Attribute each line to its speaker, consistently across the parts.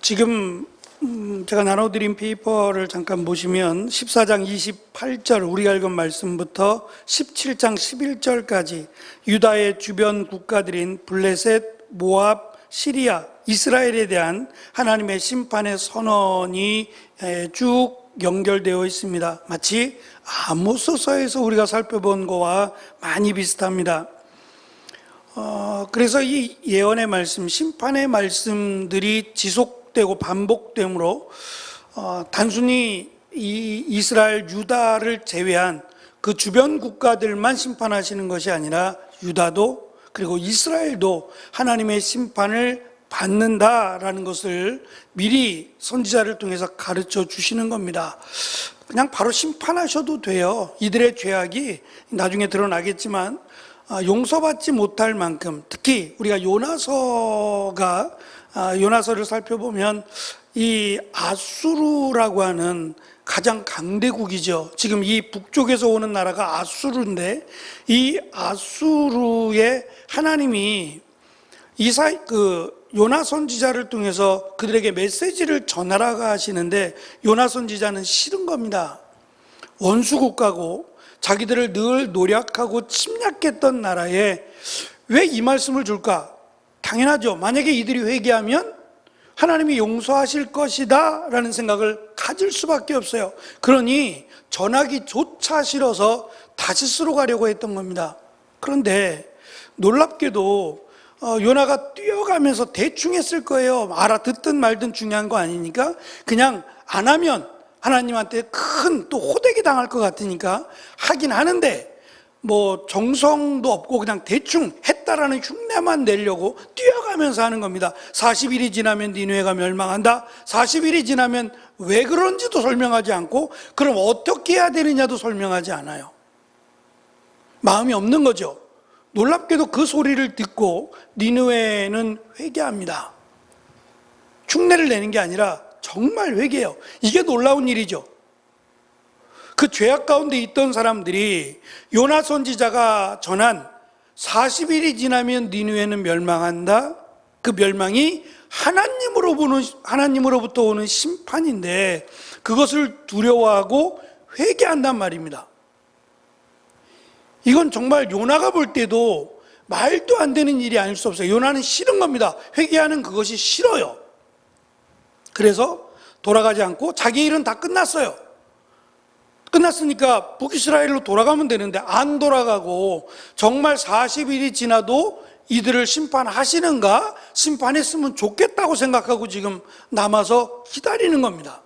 Speaker 1: 지금 제가 나눠드린 페이퍼를 잠깐 보시면 14장 28절 우리가 읽은 말씀부터 17장 11절까지 유다의 주변 국가들인 블레셋, 모압, 시리아, 이스라엘에 대한 하나님의 심판의 선언이 쭉 연결되어 있습니다. 마치 아모스서에서 우리가 살펴본 것과 많이 비슷합니다. 그래서 이 예언의 말씀, 심판의 말씀들이 지속되고 반복되므로 단순히 이 이스라엘, 유다를 제외한 그 주변 국가들만 심판하시는 것이 아니라 유다도 그리고 이스라엘도 하나님의 심판을 받는다라는 것을 미리 선지자를 통해서 가르쳐 주시는 겁니다. 그냥 바로 심판하셔도 돼요. 이들의 죄악이 나중에 드러나겠지만 용서받지 못할 만큼, 특히 우리가 요나서를 살펴보면 이 아수르라고 하는 가장 강대국이죠. 지금 이 북쪽에서 오는 나라가 아수르인데, 이 아수르의 하나님이 요나 선지자를 통해서 그들에게 메시지를 전하라고 하시는데, 요나 선지자는 싫은 겁니다. 원수 국가고 자기들을 늘 노력하고 침략했던 나라에 왜 이 말씀을 줄까? 당연하죠. 만약에 이들이 회개하면 하나님이 용서하실 것이다 라는 생각을 가질 수밖에 없어요. 그러니 전하기조차 싫어서 다시스로 가려고 했던 겁니다. 그런데 놀랍게도 요나가 뛰어가면서 대충 했을 거예요. 알아듣든 말든 중요한 거 아니니까 그냥 안 하면 하나님한테 큰 또 호되게 당할 것 같으니까 하긴 하는데, 뭐 정성도 없고 그냥 대충 했다라는 흉내만 내려고 뛰어가면서 하는 겁니다. 40일이 지나면 니느웨가 멸망한다. 40일이 지나면 왜 그런지도 설명하지 않고, 그럼 어떻게 해야 되느냐도 설명하지 않아요. 마음이 없는 거죠. 놀랍게도 그 소리를 듣고 니느웨는 회개합니다. 흉내를 내는 게 아니라 정말 회개해요. 이게 놀라운 일이죠. 그 죄악 가운데 있던 사람들이 요나 선지자가 전한 40일이 지나면 니느웨는 멸망한다. 그 멸망이 하나님으로부터 오는 심판인데 그것을 두려워하고 회개한단 말입니다. 이건 정말 요나가 볼 때도 말도 안 되는 일이 아닐 수 없어요. 요나는 싫은 겁니다. 회개하는 그것이 싫어요. 그래서 돌아가지 않고 자기 일은 다 끝났어요. 끝났으니까 북이스라엘로 돌아가면 되는데 안 돌아가고 정말 40일이 지나도 이들을 심판하시는가? 심판했으면 좋겠다고 생각하고 지금 남아서 기다리는 겁니다.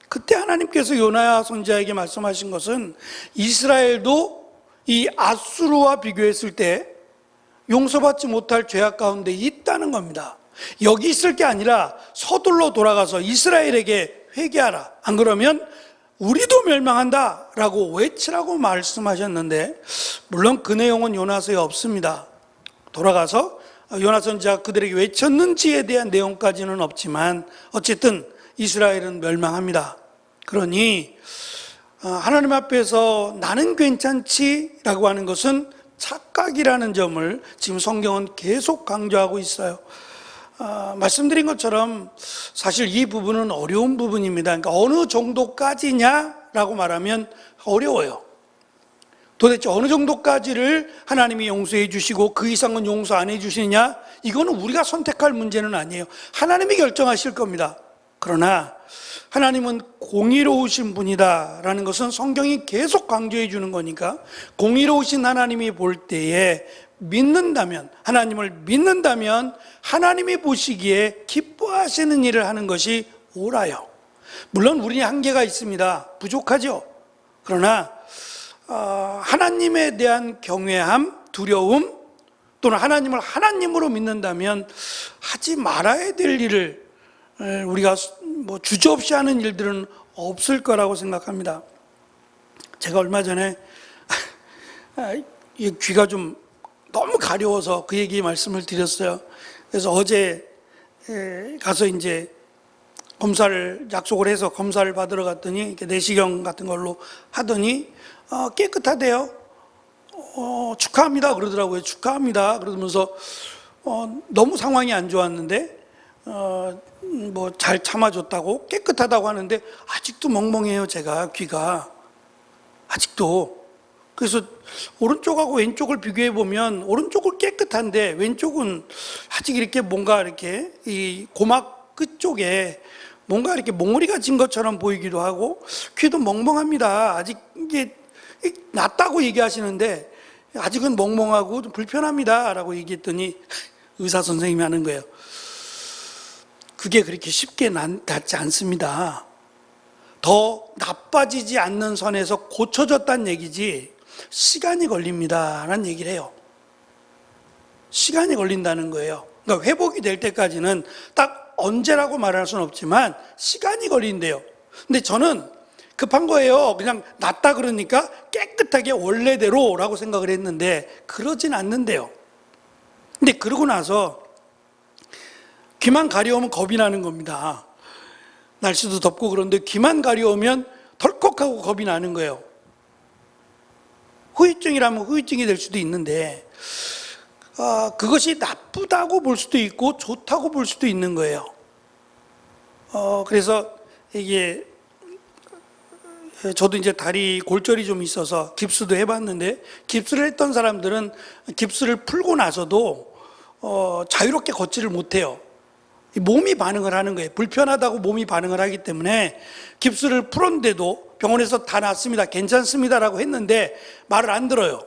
Speaker 1: 그때 하나님께서 요나 선지자에게 말씀하신 것은 이스라엘도 이 아수르와 비교했을 때 용서받지 못할 죄악 가운데 있다는 겁니다. 여기 있을 게 아니라 서둘러 돌아가서 이스라엘에게 회개하라. 안 그러면 우리도 멸망한다 라고 외치라고 말씀하셨는데, 물론 그 내용은 요나서에 없습니다. 돌아가서 요나 선지자 그들에게 외쳤는지에 대한 내용까지는 없지만 어쨌든 이스라엘은 멸망합니다. 그러니 하나님 앞에서 나는 괜찮지 라고 하는 것은 착각이라는 점을 지금 성경은 계속 강조하고 있어요. 말씀드린 것처럼 사실 이 부분은 어려운 부분입니다. 그러니까 어느 정도까지냐라고 말하면 어려워요. 도대체 어느 정도까지를 하나님이 용서해 주시고 그 이상은 용서 안 해 주시느냐? 이거는 우리가 선택할 문제는 아니에요. 하나님이 결정하실 겁니다. 그러나 하나님은 공의로우신 분이다라는 것은 성경이 계속 강조해 주는 거니까, 공의로우신 하나님이 볼 때에 믿는다면, 하나님을 믿는다면 하나님이 보시기에 기뻐하시는 일을 하는 것이 옳아요. 물론 우리는 한계가 있습니다. 부족하죠. 그러나 하나님에 대한 경외함, 두려움, 또는 하나님을 하나님으로 믿는다면 하지 말아야 될 일을 우리가 주저없이 하는 일들은 없을 거라고 생각합니다. 제가 얼마 전에 귀가 좀 너무 가려워서 그 얘기 말씀을 드렸어요. 그래서 어제 가서 이제 약속을 해서 검사를 받으러 갔더니 내시경 같은 걸로 하더니 깨끗하대요. 축하합니다 그러더라고요. 축하합니다 그러면서 너무 상황이 안 좋았는데 뭐 잘 참아줬다고 깨끗하다고 하는데 아직도 멍멍해요. 제가 귀가 아직도. 그래서 오른쪽하고 왼쪽을 비교해 보면 오른쪽은 깨끗한데 왼쪽은 아직 이렇게 뭔가 이렇게 이 고막 끝쪽에 뭔가 이렇게 몽우리가 진 것처럼 보이기도 하고 귀도 멍멍합니다. 아직 이게 낫다고 얘기하시는데 아직은 멍멍하고 좀 불편합니다 라고 얘기했더니 의사 선생님이 하는 거예요. 그게 그렇게 쉽게 낫지 않습니다. 더 나빠지지 않는 선에서 고쳐졌다는 얘기지 시간이 걸립니다 라는 얘기를 해요. 시간이 걸린다는 거예요. 그러니까 회복이 될 때까지는 딱 언제라고 말할 수는 없지만 시간이 걸린대요. 근데 저는 급한 거예요. 그냥 낫다 그러니까 깨끗하게 원래대로 라고 생각을 했는데 그러진 않는데요. 근데 그러고 나서 귀만 가려우면 겁이 나는 겁니다. 날씨도 덥고 그런데 귀만 가려우면 덜컥하고 겁이 나는 거예요. 후유증이라면 후유증이 될 수도 있는데 그것이 나쁘다고 볼 수도 있고 좋다고 볼 수도 있는 거예요. 그래서 이게 저도 이제 다리 골절이 좀 있어서 깁스도 해봤는데 깁스를 했던 사람들은 깁스를 풀고 나서도 자유롭게 걷지를 못해요. 몸이 반응을 하는 거예요. 불편하다고 몸이 반응을 하기 때문에 깁스를 풀었는데도 병원에서 다 낫습니다, 괜찮습니다라고 했는데 말을 안 들어요.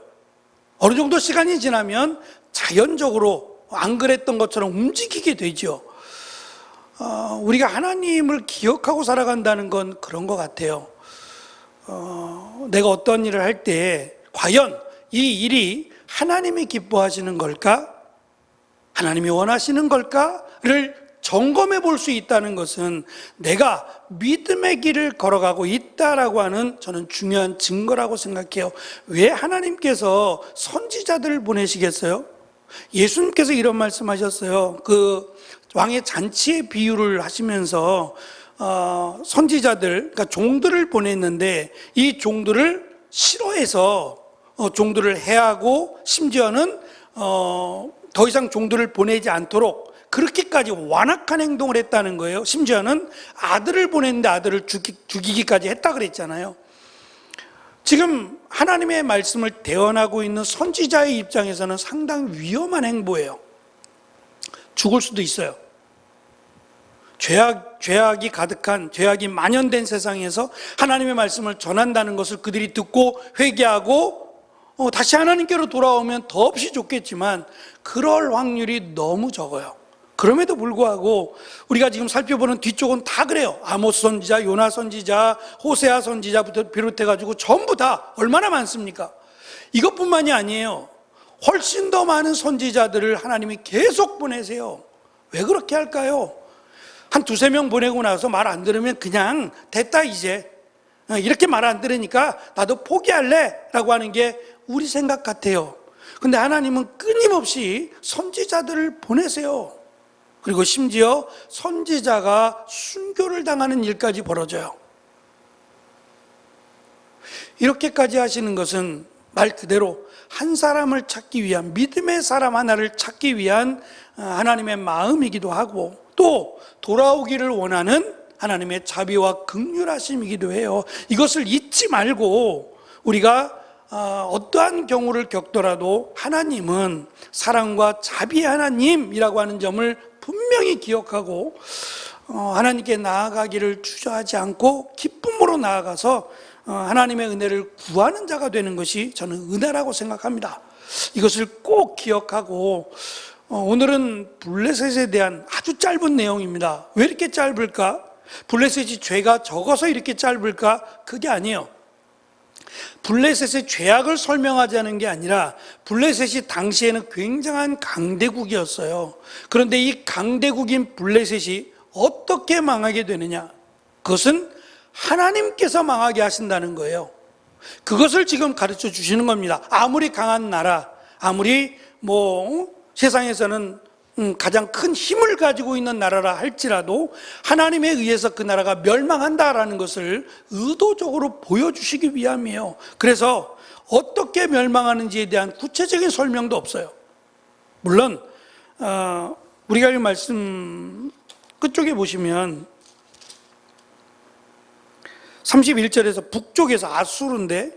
Speaker 1: 어느 정도 시간이 지나면 자연적으로 안 그랬던 것처럼 움직이게 되죠. 우리가 하나님을 기억하고 살아간다는 건 그런 것 같아요. 내가 어떤 일을 할 때 과연 이 일이 하나님이 기뻐하시는 걸까? 하나님이 원하시는 걸까?를 점검해 볼 수 있다는 것은 내가 믿음의 길을 걸어가고 있다라고 하는 저는 중요한 증거라고 생각해요. 왜 하나님께서 선지자들을 보내시겠어요? 예수님께서 이런 말씀하셨어요. 그 왕의 잔치의 비유를 하시면서 선지자들, 그러니까 종들을 보냈는데 이 종들을 싫어해서 종들을 해하고 심지어는 더 이상 종들을 보내지 않도록 그렇게까지 완악한 행동을 했다는 거예요. 심지어는 아들을 보냈는데 아들을 죽이기까지 했다 그랬잖아요. 지금 하나님의 말씀을 대언하고 있는 선지자의 입장에서는 상당히 위험한 행보예요. 죽을 수도 있어요. 죄악이 가득한, 죄악이 만연된 세상에서 하나님의 말씀을 전한다는 것을 그들이 듣고 회개하고 다시 하나님께로 돌아오면 더없이 좋겠지만 그럴 확률이 너무 적어요. 그럼에도 불구하고 우리가 지금 살펴보는 뒤쪽은 다 그래요. 아모스 선지자, 요나 선지자, 호세아 선지자부터 비롯해가지고 전부 다 얼마나 많습니까? 이것뿐만이 아니에요. 훨씬 더 많은 선지자들을 하나님이 계속 보내세요. 왜 그렇게 할까요? 한 두세 명 보내고 나서 말 안 들으면 그냥 됐다 이제 이렇게 말 안 들으니까 나도 포기할래 라고 하는 게 우리 생각 같아요. 근데 하나님은 끊임없이 선지자들을 보내세요. 그리고 심지어 선지자가 순교를 당하는 일까지 벌어져요. 이렇게까지 하시는 것은 말 그대로 한 사람을 찾기 위한, 믿음의 사람 하나를 찾기 위한 하나님의 마음이기도 하고 또 돌아오기를 원하는 하나님의 자비와 긍휼하심이기도 해요. 이것을 잊지 말고 우리가 어떠한 경우를 겪더라도 하나님은 사랑과 자비의 하나님이라고 하는 점을 분명히 기억하고 하나님께 나아가기를 주저하지 않고 기쁨으로 나아가서 하나님의 은혜를 구하는 자가 되는 것이 저는 은혜라고 생각합니다. 이것을 꼭 기억하고 오늘은 블레셋에 대한 아주 짧은 내용입니다. 왜 이렇게 짧을까? 블레셋이 죄가 적어서 이렇게 짧을까? 그게 아니에요. 블레셋의 죄악을 설명하자는 게 아니라 블레셋이 당시에는 굉장한 강대국이었어요. 그런데 이 강대국인 블레셋이 어떻게 망하게 되느냐? 그것은 하나님께서 망하게 하신다는 거예요. 그것을 지금 가르쳐 주시는 겁니다. 아무리 강한 나라, 아무리 세상에서는 가장 큰 힘을 가지고 있는 나라라 할지라도 하나님에 의해서 그 나라가 멸망한다라는 것을 의도적으로 보여주시기 위함이에요. 그래서 어떻게 멸망하는지에 대한 구체적인 설명도 없어요. 물론 우리가 이 말씀 끝쪽에 보시면 31절에서 북쪽에서 아수르인데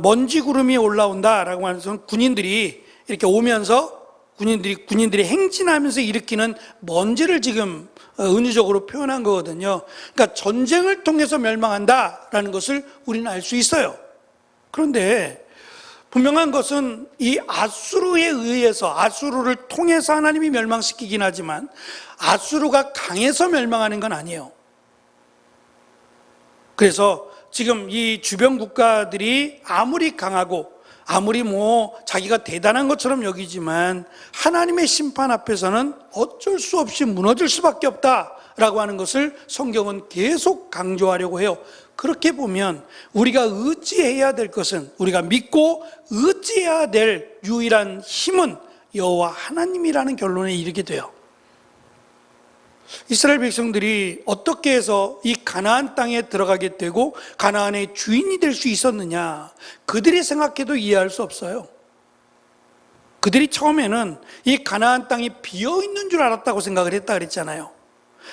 Speaker 1: 먼지 구름이 올라온다라고 하면서 군인들이 이렇게 오면서 군인들이 행진하면서 일으키는 먼지를 지금 은유적으로 표현한 거거든요. 그러니까 전쟁을 통해서 멸망한다라는 것을 우리는 알 수 있어요. 그런데 분명한 것은 이 아수르에 의해서, 아수르를 통해서 하나님이 멸망시키긴 하지만 아수르가 강해서 멸망하는 건 아니에요. 그래서 지금 이 주변 국가들이 아무리 강하고 아무리 자기가 대단한 것처럼 여기지만 하나님의 심판 앞에서는 어쩔 수 없이 무너질 수밖에 없다라고 하는 것을 성경은 계속 강조하려고 해요. 그렇게 보면 우리가 의지해야 될 것은, 우리가 믿고 의지해야 될 유일한 힘은 여호와 하나님이라는 결론에 이르게 돼요. 이스라엘 백성들이 어떻게 해서 이 가나안 땅에 들어가게 되고 가나안의 주인이 될 수 있었느냐, 그들이 생각해도 이해할 수 없어요. 그들이 처음에는 이 가나안 땅이 비어있는 줄 알았다고 생각을 했다 그랬잖아요.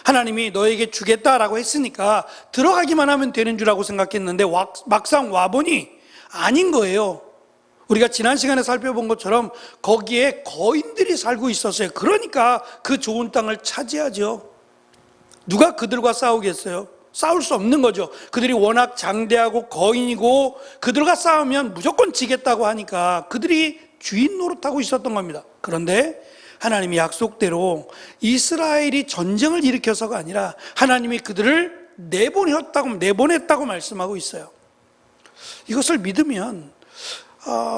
Speaker 1: 하나님이 너에게 주겠다라고 했으니까 들어가기만 하면 되는 줄 알고 생각했는데 막상 와보니 아닌 거예요. 우리가 지난 시간에 살펴본 것처럼 거기에 거인들이 살고 있었어요. 그러니까 그 좋은 땅을 차지하죠. 누가 그들과 싸우겠어요? 싸울 수 없는 거죠. 그들이 워낙 장대하고 거인이고 그들과 싸우면 무조건 지겠다고 하니까 그들이 주인 노릇하고 있었던 겁니다. 그런데 하나님이 약속대로 이스라엘이 전쟁을 일으켜서가 아니라 하나님이 그들을 내보냈다고 말씀하고 있어요. 이것을 믿으면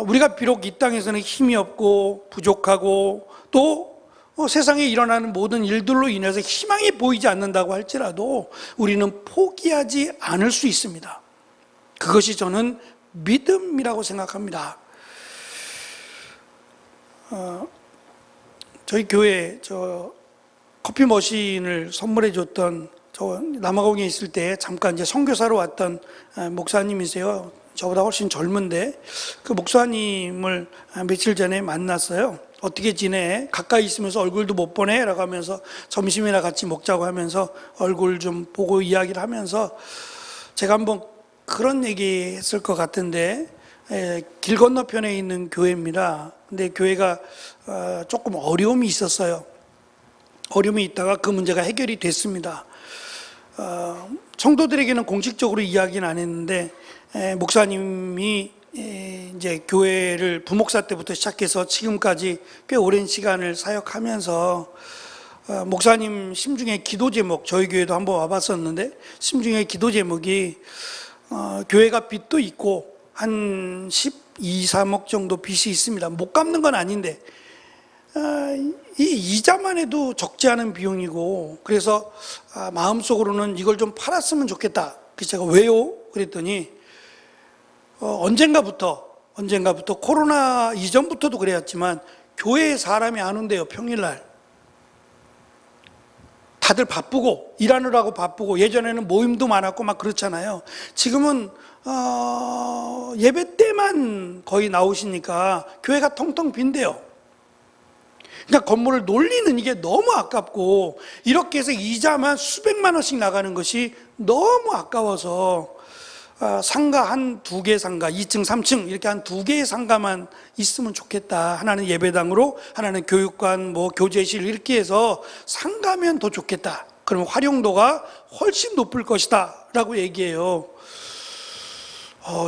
Speaker 1: 우리가 비록 이 땅에서는 힘이 없고 부족하고 또 세상에 일어나는 모든 일들로 인해서 희망이 보이지 않는다고 할지라도 우리는 포기하지 않을 수 있습니다. 그것이 저는 믿음이라고 생각합니다. 저희 교회 커피 머신을 선물해 줬던, 남아공에 있을 때 잠깐 이제 선교사로 왔던 목사님이세요. 저보다 훨씬 젊은데 그 목사님을 며칠 전에 만났어요. 어떻게 지내? 가까이 있으면서 얼굴도 못 보네? 라고 하면서 점심이나 같이 먹자고 하면서 얼굴 좀 보고 이야기를 하면서 제가 한번 그런 얘기 했을 것 같은데, 길 건너편에 있는 교회입니다. 근데 교회가 조금 어려움이 있었어요. 어려움이 있다가 그 문제가 해결이 됐습니다. 성도들에게는 공식적으로 이야기는 안 했는데 목사님이 이제 교회를 부목사 때부터 시작해서 지금까지 꽤 오랜 시간을 사역하면서 목사님 심중의 기도 제목, 저희 교회도 한번 와봤었는데 심중의 기도 제목이 교회가 빚도 있고 한 12, 3억 정도 빚이 있습니다. 못 갚는 건 아닌데 이 이자만 해도 적지 않은 비용이고, 그래서 마음속으로는 이걸 좀 팔았으면 좋겠다. 그래서 제가 왜요? 그랬더니 언젠가부터 코로나 이전부터도 그랬지만 교회에 사람이 안 온대요. 평일날 다들 바쁘고 일하느라고 바쁘고, 예전에는 모임도 많았고 막 그렇잖아요. 지금은 예배 때만 거의 나오시니까 교회가 텅텅 빈대요. 그러니까 건물을 놀리는 이게 너무 아깝고, 이렇게 해서 이자만 수백만 원씩 나가는 것이 너무 아까워서 상가 한 2개 상가, 2층, 3층 이렇게 한 2개의 상가만 있으면 좋겠다. 하나는 예배당으로, 하나는 교육관, 교제실 이렇게 해서 상가면 더 좋겠다. 그러면 활용도가 훨씬 높을 것이다 라고 얘기해요.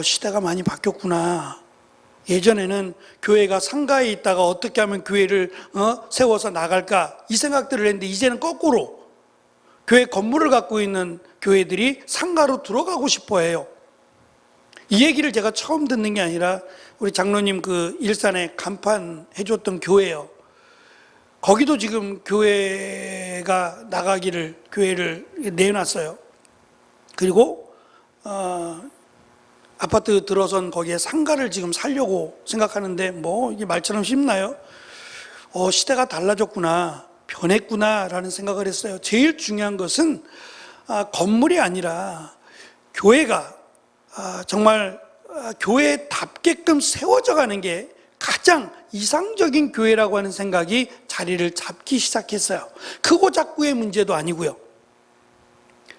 Speaker 1: 시대가 많이 바뀌었구나. 예전에는 교회가 상가에 있다가 어떻게 하면 교회를 세워서 나갈까, 이 생각들을 했는데 이제는 거꾸로 교회 건물을 갖고 있는 교회들이 상가로 들어가고 싶어 해요. 이 얘기를 제가 처음 듣는 게 아니라 우리 장로님 그 일산에 간판 해줬던 교회예요. 거기도 지금 교회가 나가기를, 교회를 내놨어요. 그리고 아파트 들어선 거기에 상가를 지금 살려고 생각하는데 이게 말처럼 쉽나요? 시대가 달라졌구나, 변했구나 라는 생각을 했어요. 제일 중요한 것은 건물이 아니라 교회가 정말 교회답게끔 세워져 가는 게 가장 이상적인 교회라고 하는 생각이 자리를 잡기 시작했어요. 크고 작고의 문제도 아니고요.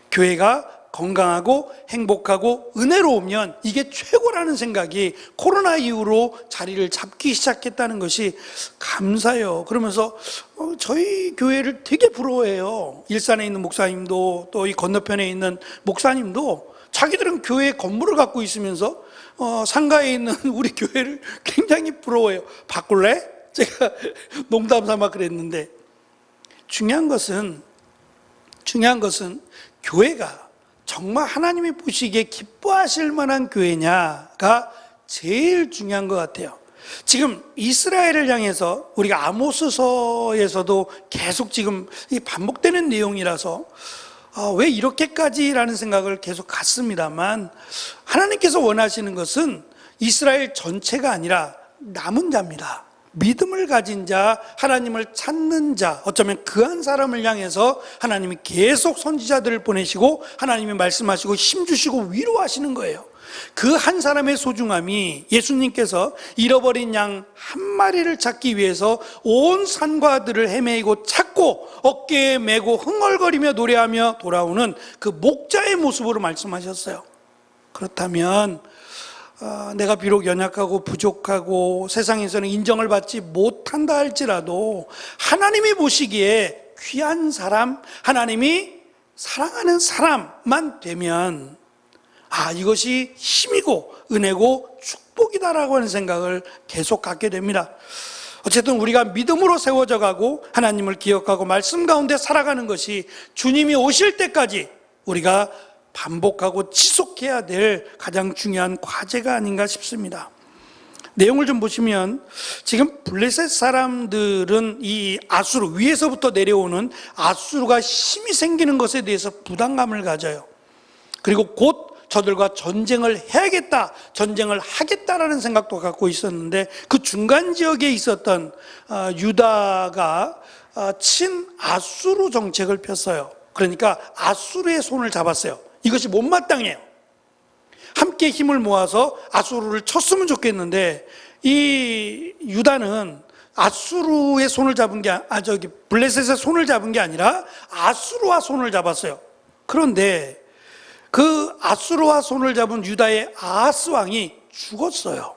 Speaker 1: 교회가 건강하고 행복하고 은혜로우면 이게 최고라는 생각이 코로나 이후로 자리를 잡기 시작했다는 것이 감사해요. 그러면서 저희 교회를 되게 부러워해요. 일산에 있는 목사님도 또 이 건너편에 있는 목사님도 자기들은 교회 건물을 갖고 있으면서 상가에 있는 우리 교회를 굉장히 부러워해요. 바꿀래? 제가 농담 삼아 그랬는데 중요한 것은 교회가 정말 하나님이 보시기에 기뻐하실 만한 교회냐가 제일 중요한 것 같아요. 지금 이스라엘을 향해서 우리가 아모스서에서도 계속 지금 반복되는 내용이라서 왜 이렇게까지라는 생각을 계속 갖습니다만, 하나님께서 원하시는 것은 이스라엘 전체가 아니라 남은 자입니다. 믿음을 가진 자, 하나님을 찾는 자, 어쩌면 그 한 사람을 향해서 하나님이 계속 선지자들을 보내시고 하나님이 말씀하시고 힘주시고 위로하시는 거예요. 그 한 사람의 소중함이 예수님께서 잃어버린 양 한 마리를 찾기 위해서 온 산과 들을 헤매이고 찾고 어깨에 메고 흥얼거리며 노래하며 돌아오는 그 목자의 모습으로 말씀하셨어요. 그렇다면 내가 비록 연약하고 부족하고 세상에서는 인정을 받지 못한다 할지라도 하나님이 보시기에 귀한 사람, 하나님이 사랑하는 사람만 되면 이것이 힘이고 은혜고 축복이다라고 하는 생각을 계속 갖게 됩니다. 어쨌든 우리가 믿음으로 세워져 가고 하나님을 기억하고 말씀 가운데 살아가는 것이 주님이 오실 때까지 우리가 반복하고 지속해야 될 가장 중요한 과제가 아닌가 싶습니다. 내용을 좀 보시면 지금 블레셋 사람들은 이 아수르, 위에서부터 내려오는 아수르가 힘이 생기는 것에 대해서 부담감을 가져요. 그리고 곧 저들과 전쟁을 해야겠다, 전쟁을 하겠다라는 생각도 갖고 있었는데, 그 중간 지역에 있었던 유다가 친아수르 정책을 폈어요. 그러니까 아수르의 손을 잡았어요. 이것이 못마땅해요. 함께 힘을 모아서 아수르를 쳤으면 좋겠는데, 이 유다는 아수르의 손을 잡은 게 블레셋의 손을 잡은 게 아니라 아수르와 손을 잡았어요. 그런데 그 아수르와 손을 잡은 유다의 아하스 왕이 죽었어요.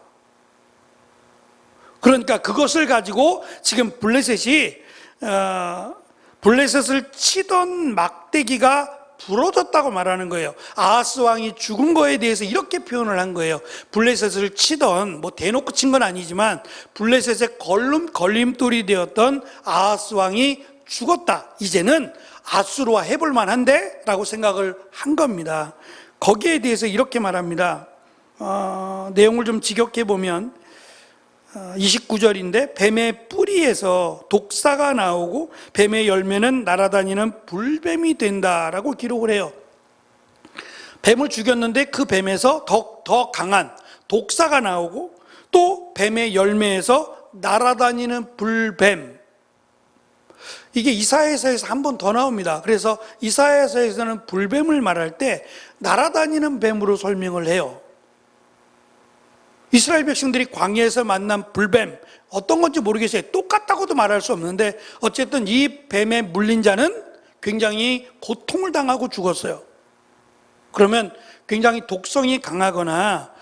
Speaker 1: 그러니까 그것을 가지고 지금 블레셋을 치던 막대기가 부러졌다고 말하는 거예요. 아하스 왕이 죽은 거에 대해서 이렇게 표현을 한 거예요. 블레셋을 치던, 대놓고 친 건 아니지만 블레셋의 걸림돌이 되었던 아하스 왕이 죽었다. 이제는 아수르와 해볼 만한데? 라고 생각을 한 겁니다. 거기에 대해서 이렇게 말합니다. 내용을 좀 직역해 보면 29절인데 뱀의 뿌리에서 독사가 나오고 뱀의 열매는 날아다니는 불뱀이 된다라고 기록을 해요. 뱀을 죽였는데 그 뱀에서 더 강한 독사가 나오고 또 뱀의 열매에서 날아다니는 불뱀, 이게 이사야서에서 한 번 더 나옵니다. 그래서 이사야서에서는 불뱀을 말할 때 날아다니는 뱀으로 설명을 해요. 이스라엘 백성들이 광야에서 만난 불뱀, 어떤 건지 모르겠어요. 똑같다고도 말할 수 없는데 어쨌든 이 뱀에 물린 자는 굉장히 고통을 당하고 죽었어요. 그러면 굉장히 독성이 강하거나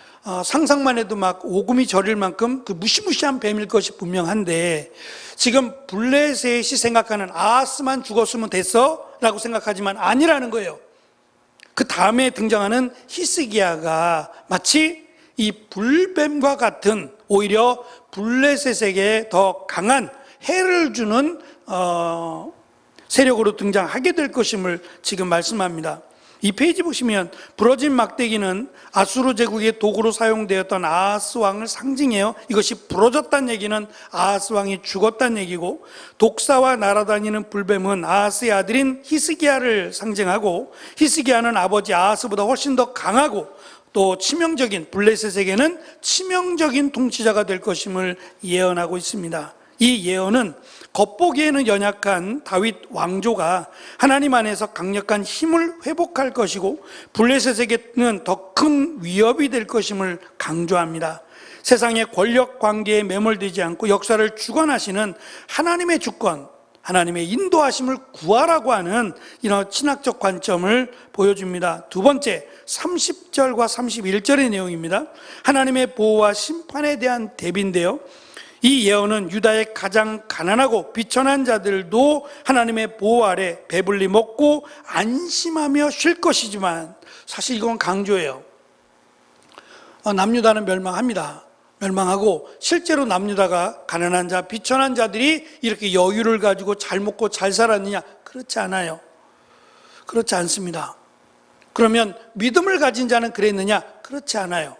Speaker 1: 상상만 해도 막 오금이 저릴 만큼 그 무시무시한 뱀일 것이 분명한데, 지금 블레셋이 생각하는 아하스만 죽었으면 됐어? 라고 생각하지만 아니라는 거예요. 그 다음에 등장하는 히스기야가 마치 이 불뱀과 같은, 오히려 블레셋에게 더 강한 해를 주는 세력으로 등장하게 될 것임을 지금 말씀합니다. 이 페이지 보시면 부러진 막대기는 아수르 제국의 도구로 사용되었던 아하스 왕을 상징해요. 이것이 부러졌다는 얘기는 아하스 왕이 죽었다는 얘기고, 독사와 날아다니는 불뱀은 아하스의 아들인 히스기야를 상징하고, 히스기야는 아버지 아하스보다 훨씬 더 강하고 또 치명적인, 블레셋에게는 치명적인 통치자가 될 것임을 예언하고 있습니다. 이 예언은 겉보기에는 연약한 다윗 왕조가 하나님 안에서 강력한 힘을 회복할 것이고 블레셋에게는 더 큰 위협이 될 것임을 강조합니다. 세상의 권력 관계에 매몰되지 않고 역사를 주관하시는 하나님의 주권, 하나님의 인도하심을 구하라고 하는 이런 신학적 관점을 보여줍니다. 두 번째, 30절과 31절의 내용입니다. 하나님의 보호와 심판에 대한 대비인데요. 이 예언은 유다의 가장 가난하고 비천한 자들도 하나님의 보호 아래 배불리 먹고 안심하며 쉴 것이지만, 사실 이건 강조예요. 남유다는 멸망합니다. 멸망하고 실제로 남유다가 가난한 자, 비천한 자들이 이렇게 여유를 가지고 잘 먹고 잘 살았느냐? 그렇지 않아요. 그렇지 않습니다. 그러면 믿음을 가진 자는 그랬느냐? 그렇지 않아요.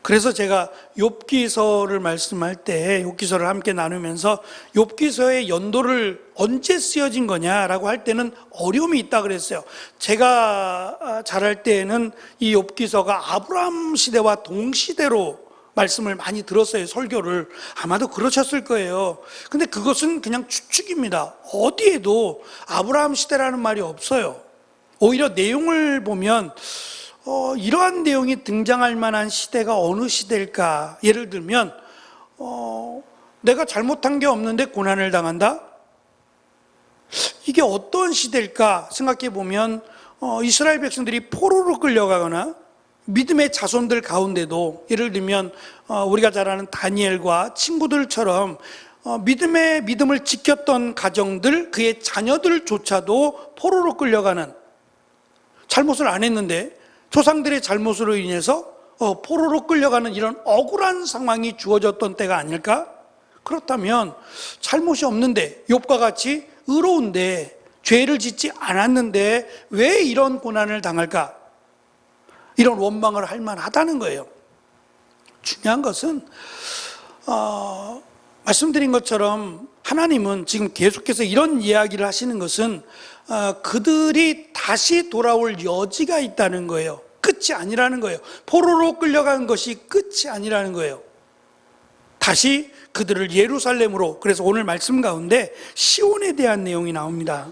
Speaker 1: 그래서 제가 욥기서를 말씀할 때, 욥기서를 함께 나누면서 욥기서의 연도를 언제 쓰여진 거냐라고 할 때는 어려움이 있다 그랬어요. 제가 자랄 때에는 이 욥기서가 아브라함 시대와 동시대로 말씀을 많이 들었어요. 설교를. 아마도 그러셨을 거예요. 근데 그것은 그냥 추측입니다. 어디에도 아브라함 시대라는 말이 없어요. 오히려 내용을 보면 이러한 내용이 등장할 만한 시대가 어느 시대일까? 예를 들면 내가 잘못한 게 없는데 고난을 당한다? 이게 어떤 시대일까 생각해 보면 이스라엘 백성들이 포로로 끌려가거나 믿음의 자손들 가운데도, 예를 들면 우리가 잘 아는 다니엘과 친구들처럼 믿음을 지켰던 가정들, 그의 자녀들조차도 포로로 끌려가는, 잘못을 안 했는데 조상들의 잘못으로 인해서 포로로 끌려가는 이런 억울한 상황이 주어졌던 때가 아닐까? 그렇다면 잘못이 없는데, 욥과 같이 의로운데 죄를 짓지 않았는데 왜 이런 고난을 당할까? 이런 원망을 할 만하다는 거예요. 중요한 것은 말씀드린 것처럼 하나님은 지금 계속해서 이런 이야기를 하시는 것은 그들이 다시 돌아올 여지가 있다는 거예요. 끝이 아니라는 거예요. 포로로 끌려간 것이 끝이 아니라는 거예요. 다시 그들을 예루살렘으로, 그래서 오늘 말씀 가운데 시온에 대한 내용이 나옵니다.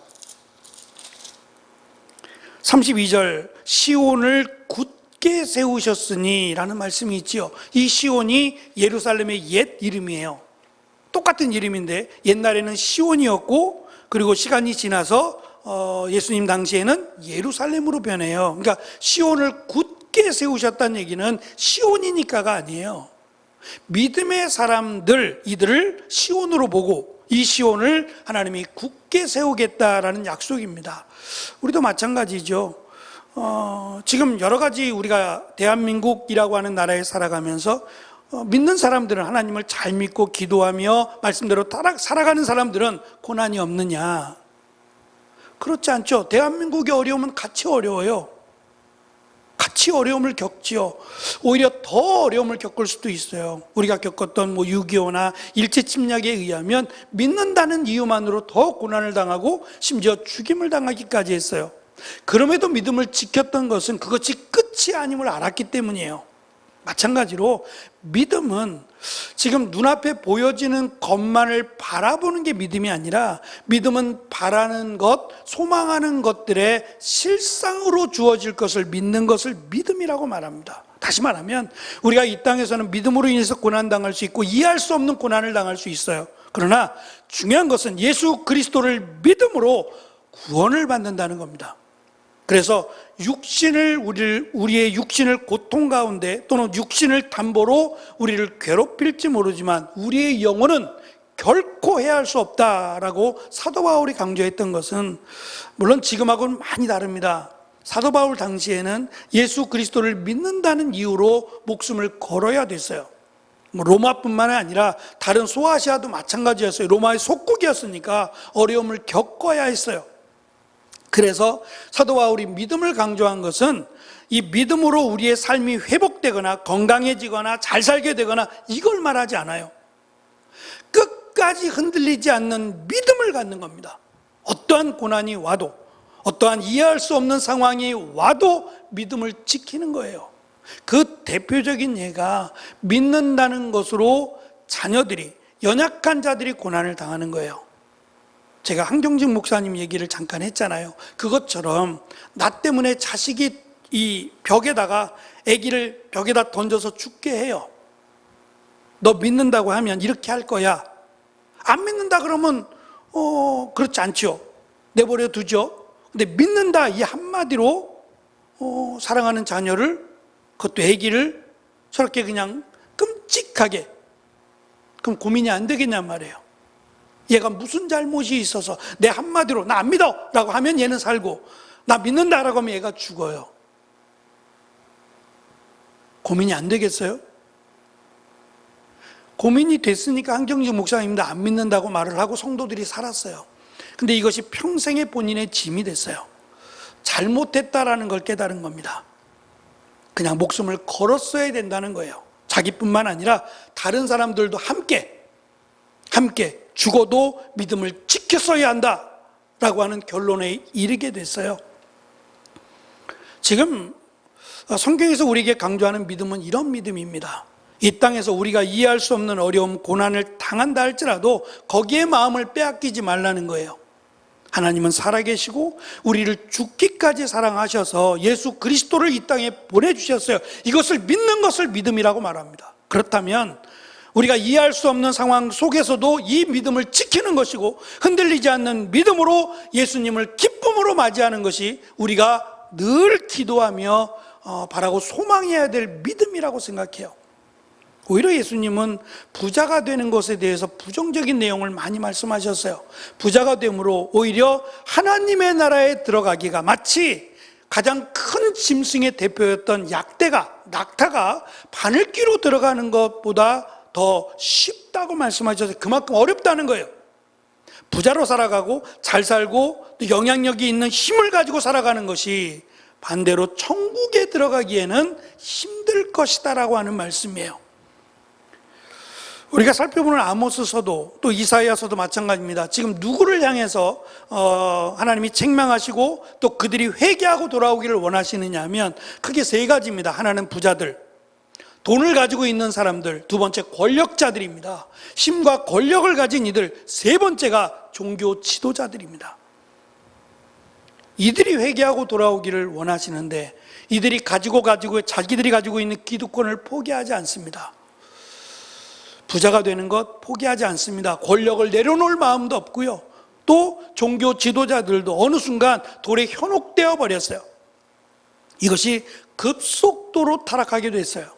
Speaker 1: 32절, 시온을 굳게 세우셨으니 라는 말씀이 있지요. 이 시온이 예루살렘의 옛 이름이에요. 똑같은 이름인데 옛날에는 시온이었고, 그리고 시간이 지나서 예수님 당시에는 예루살렘으로 변해요. 그러니까 시온을 굳게 세우셨다는 얘기는 시온이니까가 아니에요. 믿음의 사람들, 이들을 시온으로 보고 이 시온을 하나님이 굳게 세우겠다라는 약속입니다. 우리도 마찬가지죠. 지금 여러 가지 우리가 대한민국이라고 하는 나라에 살아가면서 믿는 사람들은, 하나님을 잘 믿고 기도하며 말씀대로 살아가는 사람들은 고난이 없느냐? 그렇지 않죠. 대한민국의 어려움은 같이 어려워요. 같이 어려움을 겪지요. 오히려 더 어려움을 겪을 수도 있어요. 우리가 겪었던 6.25나 일제 침략에 의하면 믿는다는 이유만으로 더 고난을 당하고 심지어 죽임을 당하기까지 했어요. 그럼에도 믿음을 지켰던 것은 그것이 끝이 아님을 알았기 때문이에요. 마찬가지로 믿음은 지금 눈앞에 보여지는 것만을 바라보는 게 믿음이 아니라, 믿음은 바라는 것, 소망하는 것들의 실상으로 주어질 것을 믿는 것을 믿음이라고 말합니다. 다시 말하면 우리가 이 땅에서는 믿음으로 인해서 고난당할 수 있고 이해할 수 없는 고난을 당할 수 있어요. 그러나 중요한 것은 예수 그리스도를 믿음으로 구원을 받는다는 겁니다. 그래서 우리의 육신을 고통 가운데, 또는 육신을 담보로 우리를 괴롭힐지 모르지만 우리의 영혼은 결코 해할 수 없다라고 사도 바울이 강조했던 것은, 물론 지금하고는 많이 다릅니다. 사도 바울 당시에는 예수 그리스도를 믿는다는 이유로 목숨을 걸어야 됐어요. 로마뿐만 아니라 다른 소아시아도 마찬가지였어요. 로마의 속국이었으니까 어려움을 겪어야 했어요. 그래서 사도 바울이 믿음을 강조한 것은 이 믿음으로 우리의 삶이 회복되거나 건강해지거나 잘 살게 되거나 이걸 말하지 않아요. 끝까지 흔들리지 않는 믿음을 갖는 겁니다. 어떠한 고난이 와도, 어떠한 이해할 수 없는 상황이 와도 믿음을 지키는 거예요. 그 대표적인 예가 믿는다는 것으로 자녀들이, 연약한 자들이 고난을 당하는 거예요. 제가 한경직 목사님 얘기를 잠깐 했잖아요. 그것처럼 나 때문에 자식이 이 벽에다가, 아기를 벽에다 던져서 죽게 해요. 너 믿는다고 하면 이렇게 할 거야. 안 믿는다 그러면 그렇지 않죠. 내버려 두죠. 근데 믿는다 이 한마디로 사랑하는 자녀를, 그것도 아기를 저렇게 그냥 끔찍하게, 그럼 고민이 안 되겠냔 말이에요. 얘가 무슨 잘못이 있어서 내 한마디로 나 안 믿어 라고 하면 얘는 살고, 나 믿는다 라고 하면 얘가 죽어요. 고민이 안 되겠어요? 고민이 됐으니까 한경직 목사님도 안 믿는다고 말을 하고 성도들이 살았어요. 근데 이것이 평생의 본인의 짐이 됐어요. 잘못했다라는 걸 깨달은 겁니다. 그냥 목숨을 걸었어야 된다는 거예요. 자기뿐만 아니라 다른 사람들도 함께 죽어도 믿음을 지켰어야 한다라고 하는 결론에 이르게 됐어요. 지금 성경에서 우리에게 강조하는 믿음은 이런 믿음입니다. 이 땅에서 우리가 이해할 수 없는 어려움, 고난을 당한다 할지라도 거기에 마음을 빼앗기지 말라는 거예요. 하나님은 살아계시고 우리를 죽기까지 사랑하셔서 예수 그리스도를 이 땅에 보내주셨어요. 이것을 믿는 것을 믿음이라고 말합니다. 그렇다면 우리가 이해할 수 없는 상황 속에서도 이 믿음을 지키는 것이고, 흔들리지 않는 믿음으로 예수님을 기쁨으로 맞이하는 것이 우리가 늘 기도하며 바라고 소망해야 될 믿음이라고 생각해요. 오히려 예수님은 부자가 되는 것에 대해서 부정적인 내용을 많이 말씀하셨어요. 부자가 됨으로 오히려 하나님의 나라에 들어가기가 마치 가장 큰 짐승의 대표였던 낙타가 바늘귀로 들어가는 것보다 더 쉽다고 말씀하셔서 그만큼 어렵다는 거예요. 부자로 살아가고 잘 살고 또 영향력이 있는 힘을 가지고 살아가는 것이 반대로 천국에 들어가기에는 힘들 것이다라고 하는 말씀이에요. 우리가 살펴보는 아모스서도 또 이사야서도 마찬가지입니다. 지금 누구를 향해서 하나님이 책망하시고 또 그들이 회개하고 돌아오기를 원하시느냐 하면 크게 세 가지입니다. 하나는 부자들, 돈을 가지고 있는 사람들, 두 번째 권력자들입니다. 힘과 권력을 가진 이들, 세 번째가 종교 지도자들입니다. 이들이 회개하고 돌아오기를 원하시는데 이들이 자기들이 가지고 있는 기득권을 포기하지 않습니다. 부자가 되는 것 포기하지 않습니다. 권력을 내려놓을 마음도 없고요. 또 종교 지도자들도 어느 순간 돌에 현혹되어 버렸어요. 이것이 급속도로 타락하게 됐어요.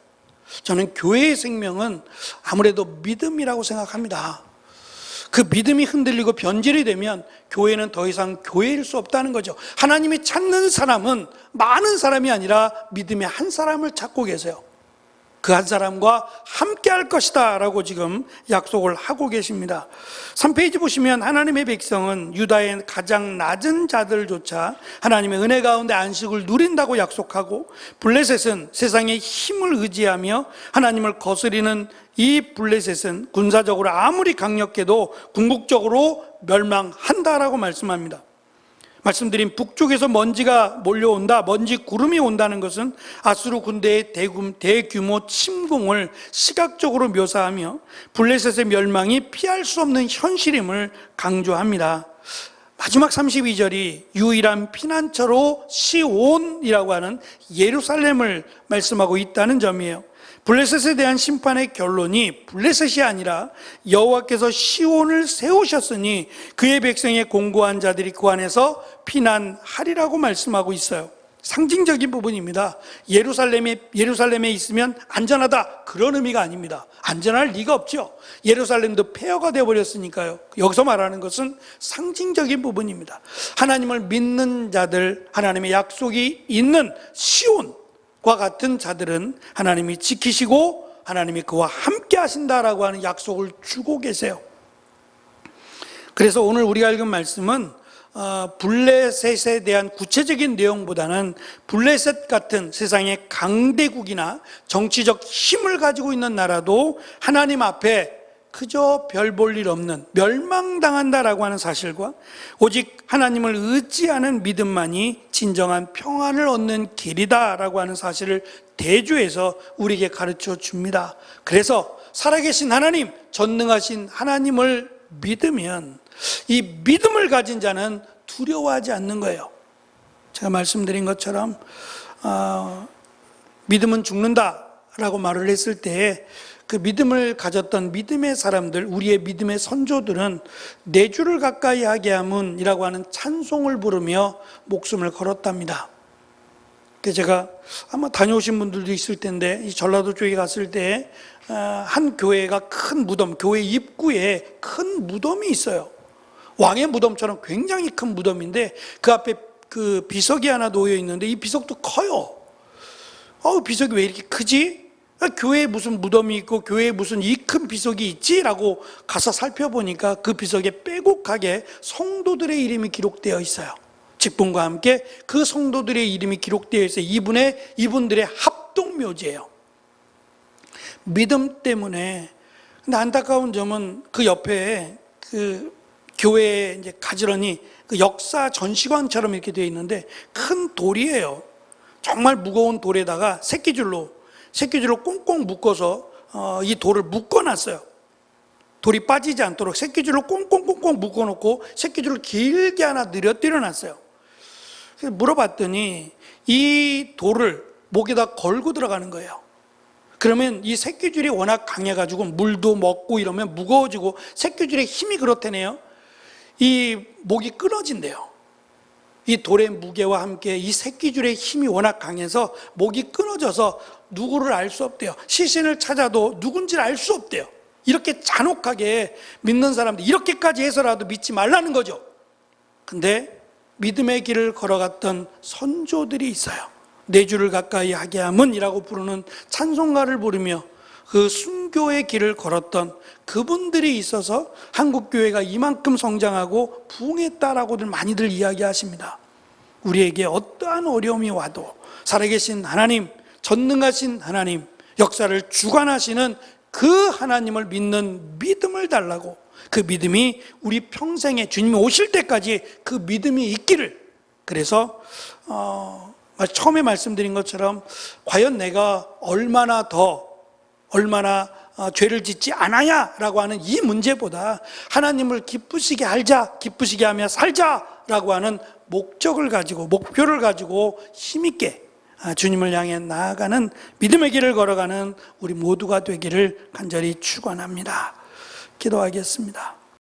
Speaker 1: 저는 교회의 생명은 아무래도 믿음이라고 생각합니다. 그 믿음이 흔들리고 변질이 되면 교회는 더 이상 교회일 수 없다는 거죠. 하나님이 찾는 사람은 많은 사람이 아니라 믿음의 한 사람을 찾고 계세요. 그 한 사람과 함께 할 것이다 라고 지금 약속을 하고 계십니다. 3페이지 보시면 하나님의 백성은 유다의 가장 낮은 자들조차 하나님의 은혜 가운데 안식을 누린다고 약속하고, 블레셋은 세상의 힘을 의지하며 하나님을 거스리는 이 블레셋은 군사적으로 아무리 강력해도 궁극적으로 멸망한다라고 말씀합니다. 말씀드린 북쪽에서 먼지가 몰려온다, 먼지 구름이 온다는 것은 아수르 군대의 대규모 침공을 시각적으로 묘사하며 블레셋의 멸망이 피할 수 없는 현실임을 강조합니다. 마지막 32절이 유일한 피난처로 시온이라고 하는 예루살렘을 말씀하고 있다는 점이에요. 블레셋에 대한 심판의 결론이 블레셋이 아니라 여호와께서 시온을 세우셨으니 그의 백성의 공고한 자들이 그 안에서 피난하리라고 말씀하고 있어요. 상징적인 부분입니다. 예루살렘에 있으면 안전하다, 그런 의미가 아닙니다. 안전할 리가 없죠. 예루살렘도 폐허가 되어버렸으니까요. 여기서 말하는 것은 상징적인 부분입니다. 하나님을 믿는 자들, 하나님의 약속이 있는 시온 과 같은 자들은 하나님이 지키시고 하나님이 그와 함께 하신다라고 하는 약속을 주고 계세요. 그래서 오늘 우리가 읽은 말씀은 블레셋에 대한 구체적인 내용보다는 블레셋 같은 세상의 강대국이나 정치적 힘을 가지고 있는 나라도 하나님 앞에 그저 별 볼 일 없는 멸망당한다라고 하는 사실과 오직 하나님을 의지하는 믿음만이 진정한 평안을 얻는 길이다라고 하는 사실을 대조해서 우리에게 가르쳐 줍니다. 그래서 살아계신 하나님, 전능하신 하나님을 믿으면 이 믿음을 가진 자는 두려워하지 않는 거예요. 제가 말씀드린 것처럼 믿음은 죽는다라고 말을 했을 때 그 믿음을 가졌던 믿음의 사람들, 우리의 믿음의 선조들은 내 주를 가까이 하게 함은이라고 하는 찬송을 부르며 목숨을 걸었답니다. 그래서 제가 아마 다녀오신 분들도 있을 텐데, 이 전라도 쪽에 갔을 때 한 교회가 큰 무덤, 교회 입구에 큰 무덤이 있어요. 왕의 무덤처럼 굉장히 큰 무덤인데 그 앞에 그 비석이 하나 놓여 있는데 이 비석도 커요. 비석이 왜 이렇게 크지? 교회에 무슨 무덤이 있고 교회에 무슨 이 큰 비석이 있지? 라고 가서 살펴보니까 그 비석에 빼곡하게 성도들의 이름이 기록되어 있어요. 직분과 함께 그 성도들의 이름이 기록되어 있어요. 이분들의 합동묘지예요. 믿음 때문에. 근데 안타까운 점은 그 옆에 그 교회에 이제 가지런히 그 역사 전시관처럼 이렇게 되어 있는데 큰 돌이에요. 정말 무거운 돌에다가 새끼줄로 꽁꽁 묶어서 이 돌을 묶어놨어요. 돌이 빠지지 않도록 새끼줄로 꽁꽁꽁꽁 묶어놓고 새끼줄을 길게 하나 늘어뜨려 놨어요. 그래서 물어봤더니 이 돌을 목에다 걸고 들어가는 거예요. 그러면 이 새끼줄이 워낙 강해가지고 물도 먹고 이러면 무거워지고 새끼줄의 힘이 그렇다네요. 이 목이 끊어진대요. 이 돌의 무게와 함께 이 새끼줄의 힘이 워낙 강해서 목이 끊어져서 누구를 알 수 없대요. 시신을 찾아도 누군지를 알 수 없대요. 이렇게 잔혹하게 믿는 사람들 이렇게까지 해서라도 믿지 말라는 거죠. 근데 믿음의 길을 걸어갔던 선조들이 있어요. 내 주를 가까이 하게 함은이라고 부르는 찬송가를 부르며 그 순교의 길을 걸었던 그분들이 있어서 한국교회가 이만큼 성장하고 부흥했다라고들 많이들 이야기하십니다. 우리에게 어떠한 어려움이 와도 살아계신 하나님, 전능하신 하나님, 역사를 주관하시는 그 하나님을 믿는 믿음을 달라고, 그 믿음이 우리 평생에 주님이 오실 때까지 그 믿음이 있기를. 그래서 처음에 말씀드린 것처럼 과연 내가 얼마나 죄를 짓지 않아야 라고 하는 이 문제보다 하나님을 기쁘시게 하며 살자라고 하는 목적을 가지고, 목표를 가지고 힘있게 주님을 향해 나아가는 믿음의 길을 걸어가는 우리 모두가 되기를 간절히 축원합니다. 기도하겠습니다.